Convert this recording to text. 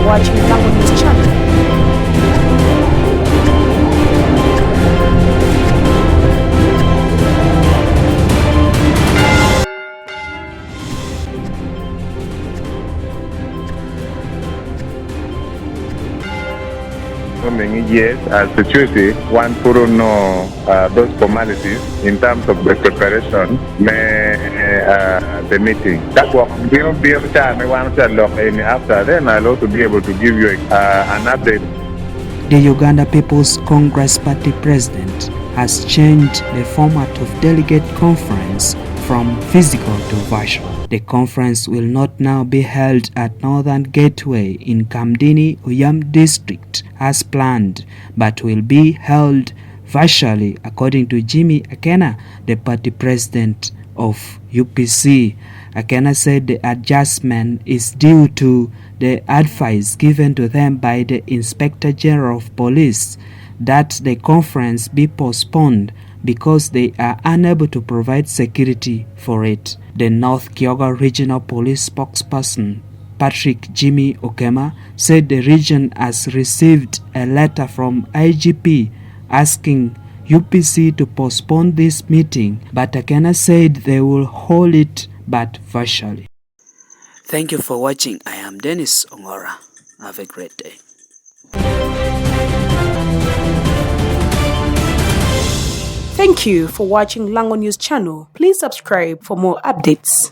watching Lango News channel. So many years as security, one couldn't know those formalities in terms of the preparation, the meeting. That was be able to one look in after then I'll also be able to give you an update. The Uganda People's Congress Party president has changed the format of Delegate Conference from physical to virtual. The conference will not now be held at Northern Gateway in Kamdini, Uyam district as planned, but will be held virtually, according to Jimmy Akena, the party president of UPC. Akena said the adjustment is due to the advice given to them by the Inspector General of Police that the conference be postponed because they are unable to provide security for it. The North Kyoga Regional Police spokesperson Patrick Jimmy Akena said the region has received a letter from IGP asking UPC to postpone this meeting, but Akena said they will hold it but virtually. Thank you for watching. I am Denish Ongora. Have a great day. Thank you for watching Lango News channel. Please subscribe for more updates.